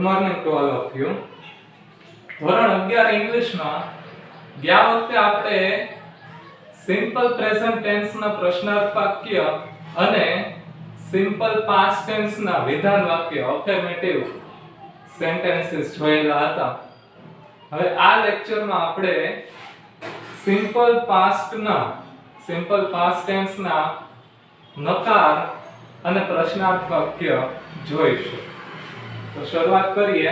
Morning to all of you. ધોરણ 11 ઇંગ્લિશમાં ગયા વખતે આપણે સિમ્પલ પ્રેઝન્ટ ટેન્સ ના પ્રશ્નાર્થ વાક્ય અને સિમ્પલ પાસ્ટ ટેન્સ ના વિધાન વાક્ય અફર્મેટિવ સેન્ટેન્સીસ જોયેલા હતા. હવે આ લેક્ચરમાં આપણે સિમ્પલ પાસ્ટ ટેન્સ ના નકાર અને પ્રશ્નાર્થ વાક્ય જોઈશું. તો શરૂઆત કરીએ.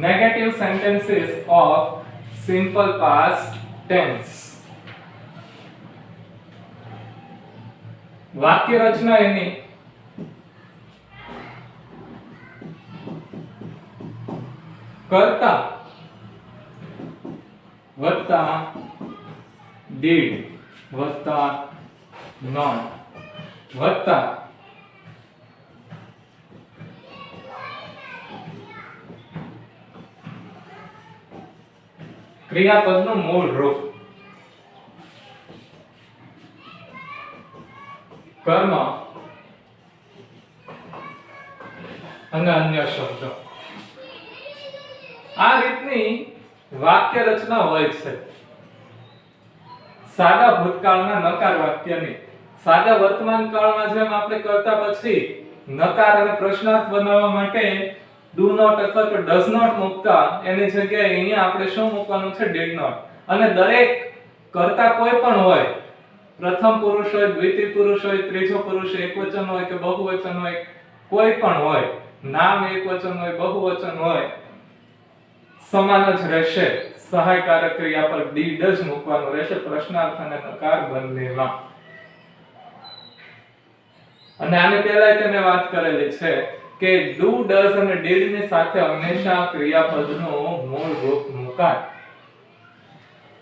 Negative sentences of simple past tense. વાક્ય રચના એની કરતા વત્તા did વત્તા not વત્તા ક્રિયાપદનું મૂળ રૂપ, કર્મ અને અન્ય શબ્દો. આ રીતની વાક્ય રચના હોય છે. સાદા ભૂતકાળના નકાર વાક્યની સાદા વર્તમાન કાળમાં જેમ આપણે કરતા પછી નકાર અને પ્રશ્નાર્થ બનાવવા માટે do not અથવા તો does not મૂકતા એની જગ્યાએ અહીંયા આપણે શું મૂકવાનું છે? did not. અને દરેક કરતા કોઈ પણ હોય, પ્રથમ પુરુષ હોય, દ્વિતીય પુરુષ હોય, ત્રીજો પુરુષ એકવચન હોય કે બહુવચન હોય, કોઈ પણ હોય, નામ એકવચન હોય, બહુવચન હોય, સમાન જ રહેશે. સહાયકારક ક્રિયા પર did જ મૂકવાનું રહેશે પ્રશ્નાર્થ અને નકાર બંનેમાં. અને આને પહેલા તેને વાત કરેલી છે કે do, does અને did ની સાથે હંમેશા ક્રિયાપદનું મૂળ રૂપ મુકાય.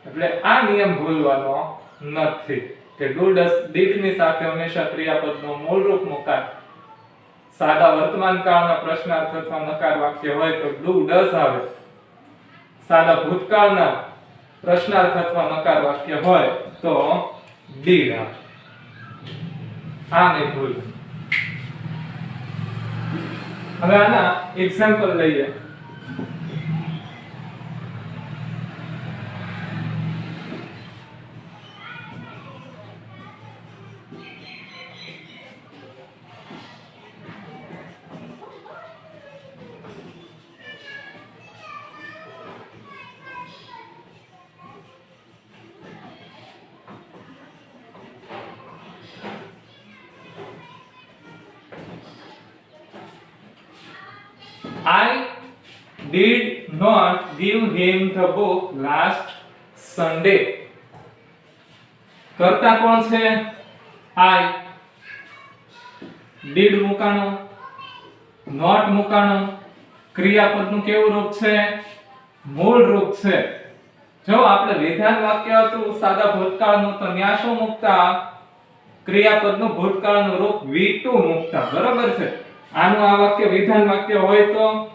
એટલે આ નિયમ ભૂલવાનો નથી કે do, does, did ની સાથે હંમેશા ક્રિયાપદનું મૂળ રૂપ મુકાય. સાદા વર્તમાન કાળના પ્રશ્નાર્થ અથવા નકાર વાક્ય હોય તો do, does આવે. સાદા ભૂતકાળના પ્રશ્નાર્થ અથવા નકાર વાક્ય હોય તો did આવે. આ નહીં ભૂલ. હવે આના એક્ઝામ્પલ લઈએ. I did not give him the book last Sunday. કરતા કોણ છે? I. did મુકાણો, not મુકાણો. ક્રિયાપદનું કેવું રૂપ છે? મૂળ રૂપ છે. જો આપણે વિધાન વાક્ય હતું સાદા ભૂતકાળનું તો ન્યા શું મૂકતા? ક્રિયાપદનું ભૂતકાળનું રૂપ V2 મૂકતા. બરાબર છે. આનું આ વાક્ય વિધાન વાક્ય હોય તો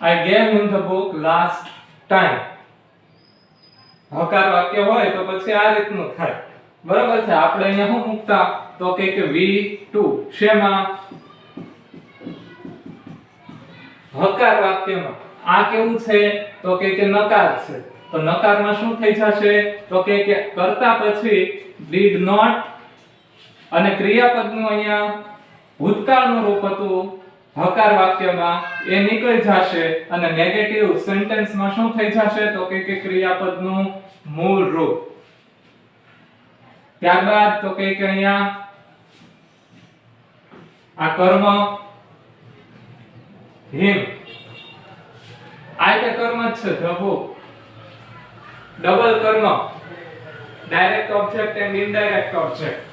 I gave him the book last time. હકાર વાક્ય હોય તો પછી આ રીતનું થાય. બરાબર છે. આપણે અહીંયા શું મૂકતા? તો કે V2 શેમાં? હકાર વાક્યમાં. આ કેવું છે? તો કે નકાર છે. તો નકારમાં શું થઈ જશે? તો કે કરતા પછી did not અને ક્રિયાપદનું અહીંયા ભૂતકાળનું રૂપ હતું હકાર વાક્યમાં એ નીકળી જશે અને નેગેટિવ સેન્ટેન્સમાં શું થઈ જશે? તો કે ક્રિયાપદનું મૂળ રૂપ. ત્યારબાદ તો કે અહીંયા આ કર્મ him. આ કે કર્મ જ છે the book. ડબલ કર્મ, direct object and indirect object.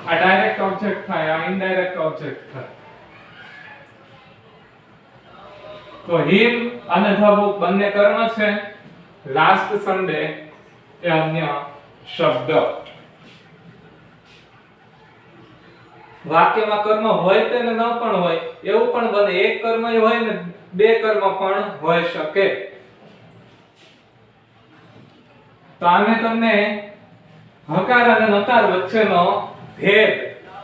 આ ડાયરેક્ટ ઓબ્જેક્ટ થાય, આ ઇનડાયરેક્ટ ઓબ્જેક્ટ થાય. તો him અને the book બંને કર્મ છે. લાસ્ટ સન્ડે એ અન્ય શબ્દ. વાક્યમાં કર્મ હોય તે ને ન પણ હોય એવું પણ બને. એક કર્મ હોય ને બે કર્મ પણ હોઈ શકે. તો આને તમને હકાર અને નકાર વચ્ચેનો ભેદ,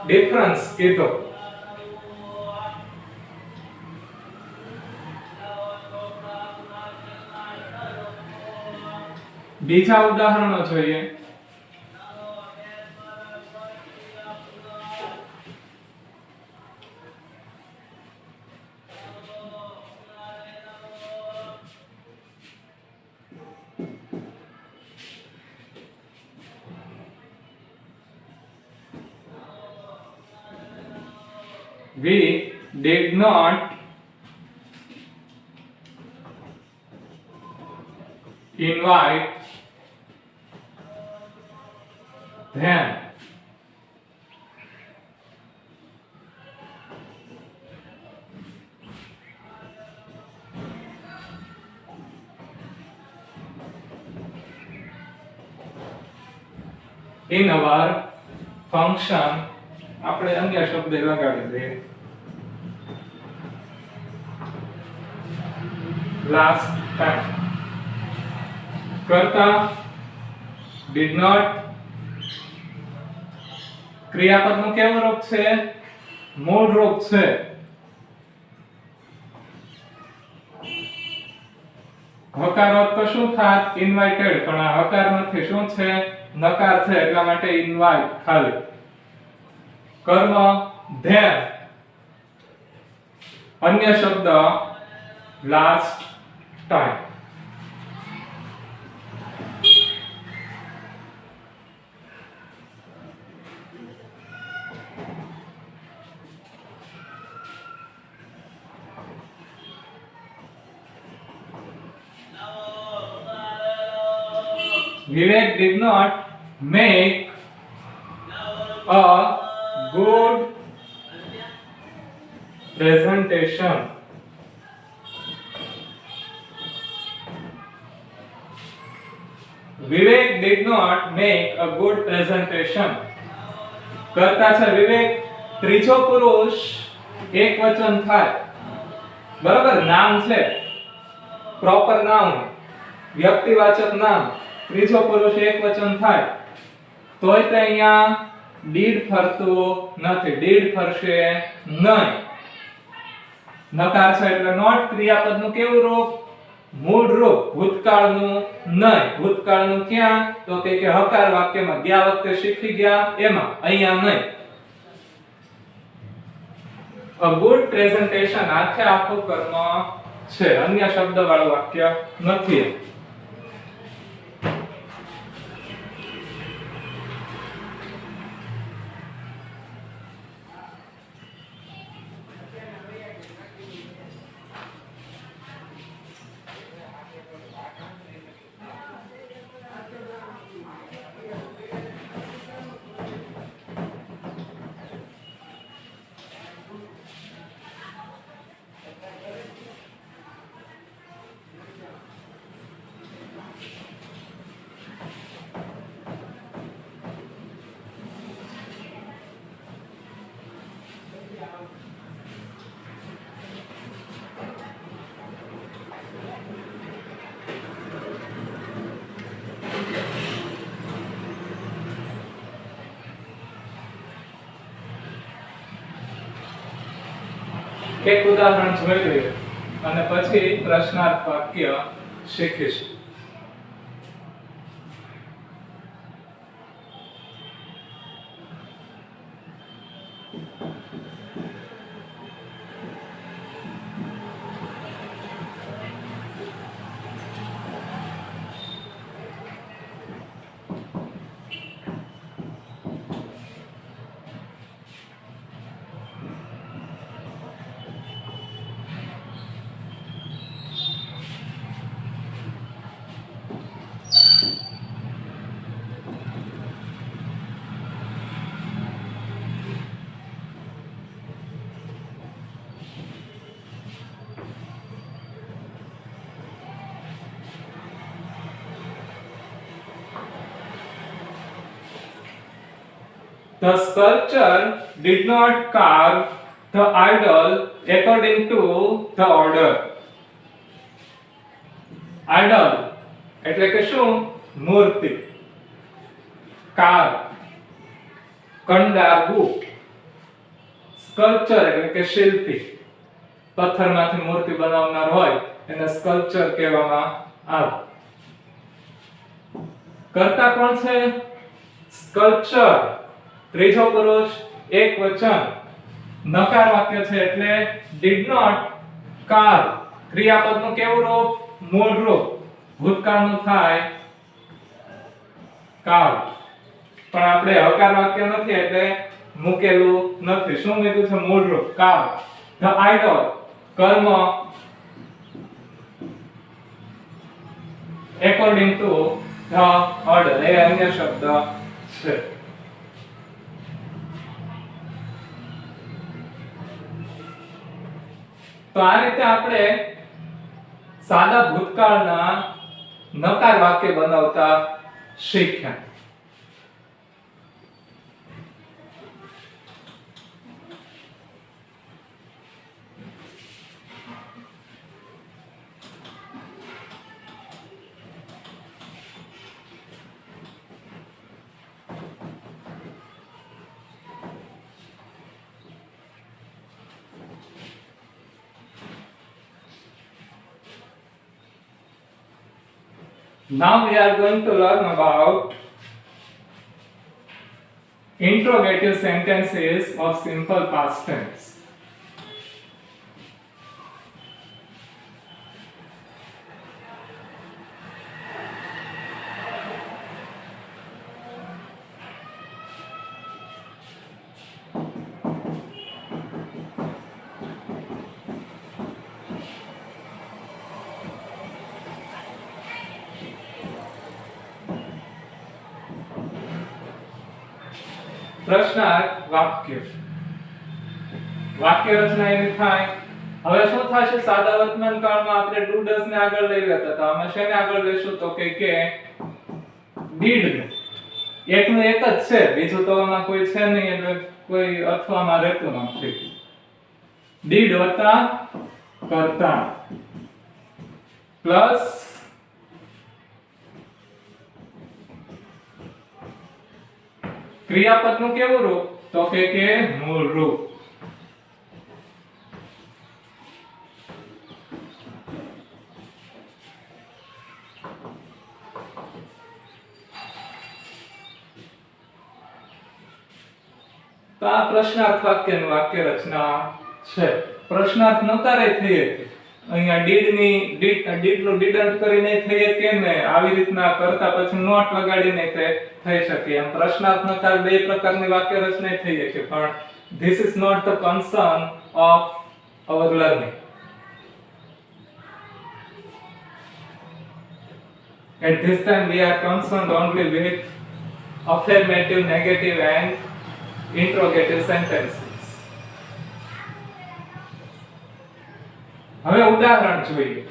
ડિફરન્સ કીધો. બીજા ઉદાહરણો જોઈએ. We did not invite them. In our function. આપણે અન્ય શબ્દ લગાડી દઈએ. Last time. કરતા did not. ક્રિયાપદનું કેવું રૂપ છે? મૂળ રૂપ છે. હકાર હોત તો શું થાત? ઇન્વાઇટેડ. પણ આ હકાર નથી, શું છે? નકાર છે, એટલા માટે ઇન્વાઇટ ખાલી. કર્મ ધેર. અન્ય શબ્દ last time. Vivek did not make a good presentation. Vivek did not make a good presentation. કરતા છે વિવેક. ત્રીજો પુરુષ એક વચન થાય. બરાબર, નામ છે, પ્રોપર નાઉન, વ્યક્તિવાચક નામ. ત્રીજો પુરુષ એક વચન થાય તોય તે અહીંયા did ફરતું નથી. did ફરશે નહીં. નકાર છે એટલે નોટ. ક્રિયાપદનું કેવું રૂપ? મૂળ રૂપ. ભૂતકાળનું નહીં. ભૂતકાળનું ક્યાં? તો કે હકાર વાક્યમાં ગયા વખતે શીખી ગયા એમાં, અહીંયા નહીં. a good presentation આખે આખું કર્મ છે. અન્ય શબ્દ વાળું વાક્ય નથી. એક ઉદાહરણ જોઈ લઈએ અને પછી પ્રશ્નાર્થ વાક્ય શીખીશું. The sculptor did not carve the idol according to the order. Idol એટલે કે શું? મૂર્તિ. carve કંડારવું. સ્કલ્પચર એટલે કે શિલ્પી. પથ્થરમાંથી મૂર્તિ બનાવનાર હોય એને સ્કલ્પચર કહેવામાં આવે. કર્તા કોણ છે? સ્કલ્પચર. ત્રીજો પુરુષ એક વચન. નકાર વાક્ય છે એટલે did not carve. ક્રિયાપદનું કેવું રૂપ? મૂળ રૂપ. ભૂતકાળનું થાય carve. પણ આપણે હકાર વાક્ય નથી એટલે મૂકેલું નથી. શું મૂક્યું છે? મૂળ રૂપ carve. The idol કર્મ according to the order એ અન્ય શબ્દ છે. તો આ રીતે આપણે સાદા ભૂતકાળના નકાર વાક્ય બનાવતા શીખ્યા. Now we are going to learn about interrogative sentences of simple past tense. પ્રશ્નાર્થ વાક્ય. વાક્ય રચના એની થાય. હવે શું થશે? સાદા વર્તમાન કાળમાં આપણે do does ને આગળ લઈ લેતા હતા. આમાં શેને આગળ લેશું? તો કે did ને. એકનું એક જ છે, બીજું તો આમાં કોઈ છે નહીં એટલે કોઈ અથવામાં રહેતું નથી. did વત્તા કર્તા પ્લસ ક્રિયાપદનું કેવું રૂપ? તો કે મૂળ રૂપ. તો આ પ્રશ્નાર્થ વાક્યનું વાક્ય રચના છે. પ્રશ્નાર્થ નકારે થઈ હતી. અહીંયા did નું didn't કરીને થઈ કે ને આવી રીતના કરતા પછી નોટ લગાડીને તે થઈ શકે. એમ પ્રશ્નાર્થ નકાર બે પ્રકારની વાક્ય રચના થઈ શકે. પણ this is not the concern of our learning. At this time we are concerned only with affirmative, negative and interrogative sentences. હવે ઉદાહરણ જોઈએ.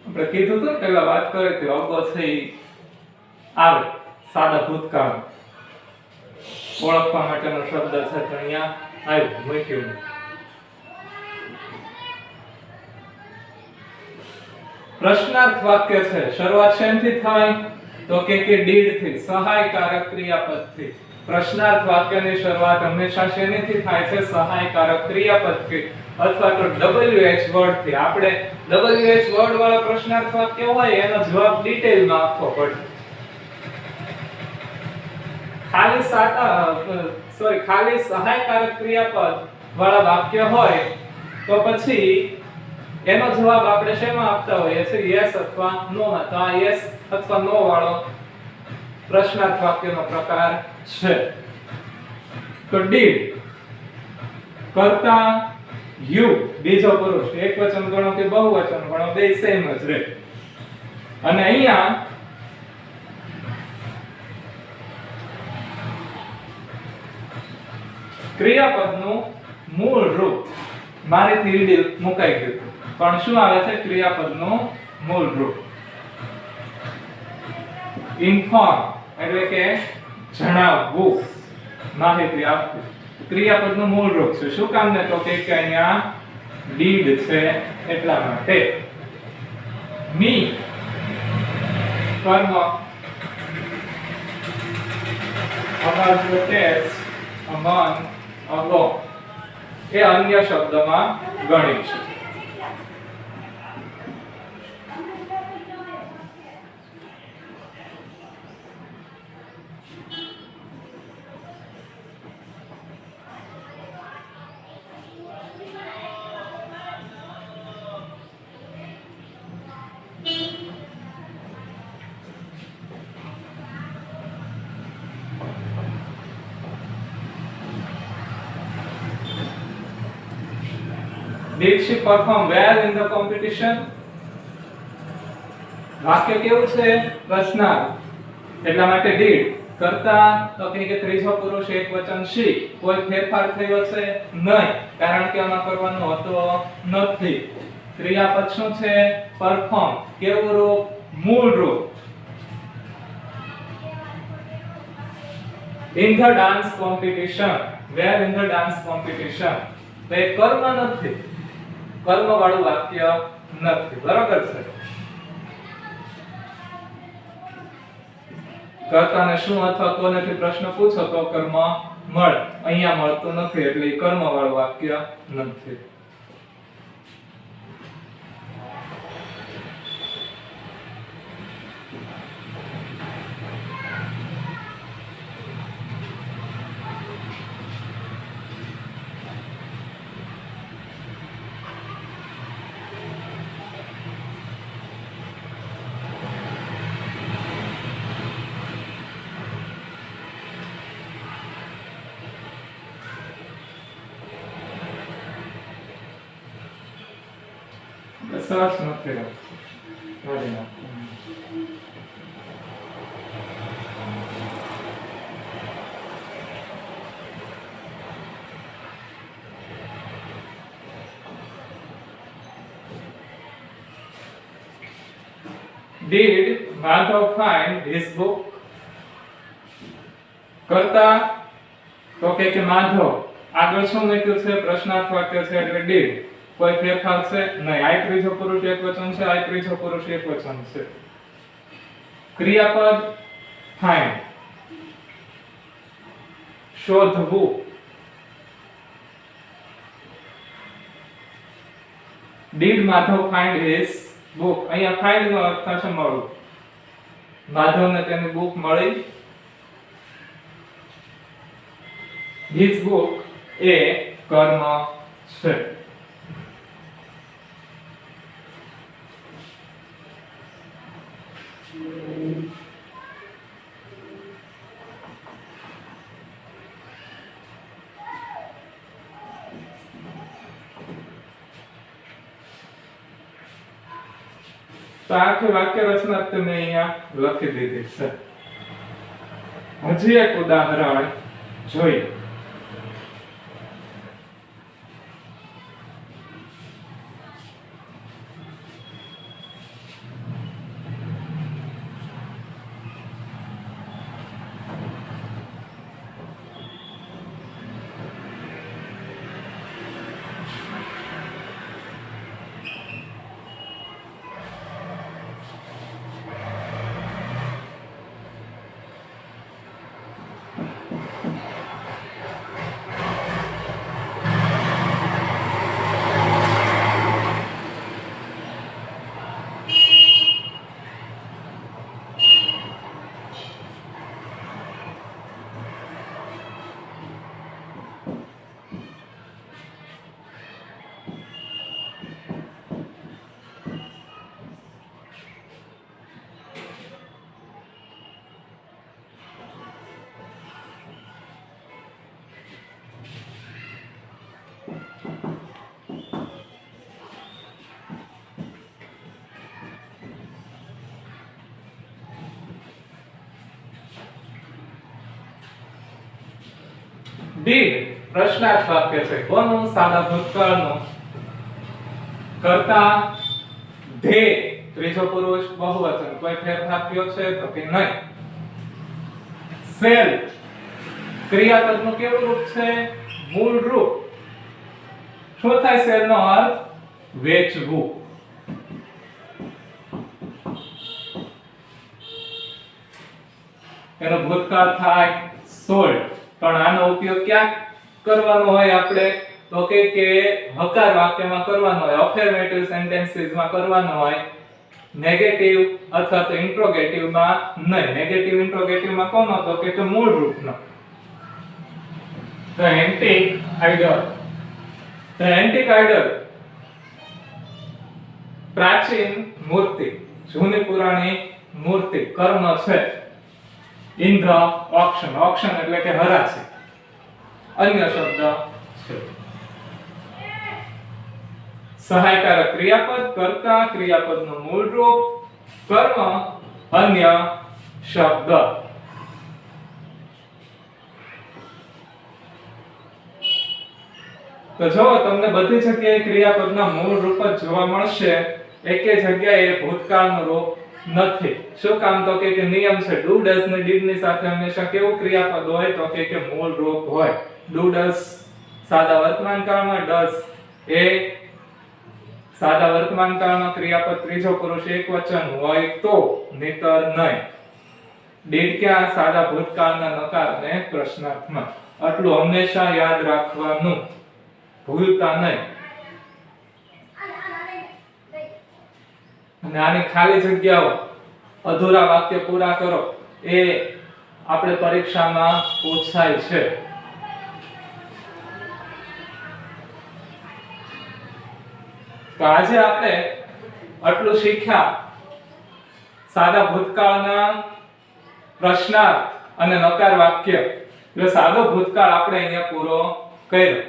આપણે કીધું તો પેલા વાત કરી હતી અગો છે આવે સાદા ભૂતકાળ ઓળખવા માટેનો શબ્દ છે તો અહીંયા આવ્યું મૂક્યું. પ્રશ્નાર્થ વાક્ય છે. શરૂઆત શેનથી થાય? તો કે did થી, સહાયકારક ક્રિયાપદથી. પ્રશ્નાર્થ વાક્યની શરૂઆત હંમેશા શેનીથી થાય છે? સહાયકારક ક્રિયાપદથી અથવા તો WH વર્ડ થી. આપણે WH વર્ડ વાળા પ્રશ્નાર્થ વાક્ય હોય એનો જવાબ ડિટેલમાં આપવો પડે. ખાલી સહાયકારક ક્રિયાપદ વાળા વાક્ય હોય તો પછી એનો જવાબ આપણે શેમાં આપતા હોઈએ છીએ યસ અથવા નો માં. તો આ યસ અથવા નો વાળો પ્રશ્નાર્થ વાક્યનો પ્રકાર છે. તો ડીડ કરતા યુ બીજો પુરુષ એકવચન ગણો કે બહુવચન ગણો બે સેમ જ રહે. અને અહીંયા ક્રિયાપદનું મૂળ રૂપ મારેથી ઈડી મુકાઈ ગયું હતું. પણ શું આવે છે ક્રિયાપદનું મૂળ રૂપ ઇન્ફોર્મ એટલે કે જણાવવું માહિતી આપવી. ક્રિયાપદનું મૂળ રૂપ છે. શું કામ ને તો કે અહીંયા ડીડ છે એટલા માટે. મી કર્મ about the test among ago એ અન્ય શબ્દમાં ગણી છે. Did she perform well in the competition? વાક્ય કેવું છે પ્રશ્નાર્થ એટલા માટે did કરતા તો કે ત્રીજો પુરુષ એકવચન she કોઈ ફેરફાર થયો છે નહીં કારણ કે આમાં કરવાનો હતો નથી. ક્રિયાપદ શું છે perform કેવું રૂપ મૂળ રૂપ. in the dance competition well in the dance competition તો એ કર્મ નથી કર્મ વાળું વાક્ય નથી. બરાબર છે. કર્તાને શું અથવા કોનેથી પ્રશ્ન પૂછો તો કર્મ મળે. અહીંયા મળતું નથી એટલે એ કર્મ વાળું વાક્ય નથી. સરસ નથી કાઢી નાખો. Did Madhav find his book? કરતા તો કે માધવ આગળ શું લખ્યું છે પ્રશ્નાર્થ વાક્ય છે એટલે did કોઈ ફેરફાર છે નહીં. આઈ ત્રીજો પુરુષ એકવચન છે આઈ ત્રીજો પુરુષ એકવચન છે. ક્રિયાપદ find શોધવું. did Madhav find his book? અહીંયા find નો અર્થ થશે મળવું. માધવને તેની બુક મળી. his book એ કર્મ છે. તો આખી વાક્ય રચના તમે અહીંયા લખી દીધી છે. હજી એક ઉદાહરણ જોઈએ. did પ્રશ્નાર્થ વાક્ય છે. કોનું? સાદા ભૂતકાળનું. કરતા they ત્રીજો પુરુષ બહુવચન. કોઈ ફેરફાર થયો છે તો કે નહીં. shall ક્રિયાપદનું કેવું રૂપ છે? મૂળ રૂપ. શું થાય shall નો અર્થ? વેચવું. એનો ભૂતકાળ થાય sold. પણ આનો ઉપયોગ ક્યાં કરવાનો હોય આપણે? તો કે હકાર વાક્યમાં કરવાનો હોય, અફર્મેટિવ સેન્ટેન્સીસમાં કરવાનો હોય, નેગેટિવ અથવા તો ઇન્ટ્રોગેટિવમાં નહીં. નેગેટિવ ઇન્ટ્રોગેટિવમાં કોનો? તો કે મૂળ રૂપનો. The antique idol. The antique idol પ્રાચીન મૂર્તિ, જૂની પુરાણી મૂર્તિ, કર્મ છે. In the auction. Auction એટલે કે હરાજી. અન્ય શબ્દ છે. સહાયકારક ક્રિયાપદ, કર્તા ક્રિયાપદનું મૂળ રૂપ, કર્મ અન્ય શબ્દ. તો જો તમને બધી જગ્યાએ ક્રિયાપદના મૂળ રૂપ જ જોવા મળશે, એકે જગ્યાએ ભૂતકાળનું રૂપ નથી. શું કામ? તો કે નિયમ છે. ડુ ડઝ ને ડીડ ની સાથે હંમેશા કેવું ક્રિયાપદ હોય? તો કે મૂળ રૂપ હોય. ડુ ડઝ સાદા વર્તમાન કાળમાં, ડઝ એ સાદા વર્તમાન કાળમાં ક્રિયાપદ ત્રીજો પુરુષ એકવચન હોય તો, નહીતર નહીં. ડીડ ક્યાં? સાદા ભૂતકાળના નકાર અને પ્રશ્નાર્થમાં. આટલું હંમેશા યાદ રાખવાનું, ભૂલતા નહીં. અને આની ખાલી જગ્યાઓ, અધૂરા વાક્ય પૂરા કરો, એ આપણે પરીક્ષામાં પૂછાય છે. તો આજે આપણે આટલું શીખ્યા. સાદા ભૂતકાળના પ્રશ્નાર્થ અને નકાર વાક્ય. એટલે સાદો ભૂતકાળ આપણે અહીંયા પૂરો કર્યો.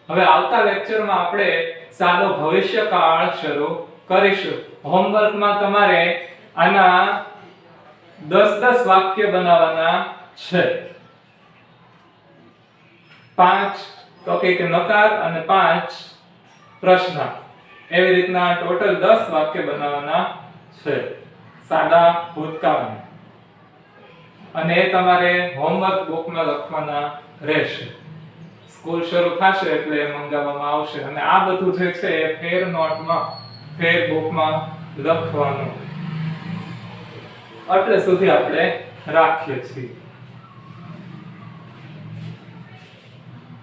હવે આવતા લેક્ચરમાં આપણે સાદો ભવિષ્યકાળ શરૂ કરીશું. હોમવર્કમાં તમારે આના 10 વાક્ય બનાવવાના છે. 5 તો કે નકાર અને 5 પ્રશ્ન. એવી રીતના ટોટલ 10 વાક્ય બનાવવાના છે સાદા ભૂતકાળના. અને એ તમારે હોમવર્ક બુકમાં લખવાના રહેશે. સ્કૂલ શરૂ થશે એટલે એ મંગાવવામાં આવશે. અને આ બધું જે છે એ ફેર નોટમાં, ફેર બુકમાં લખવાનું. એટલે સુધી આપણે રાખીએ છીએ.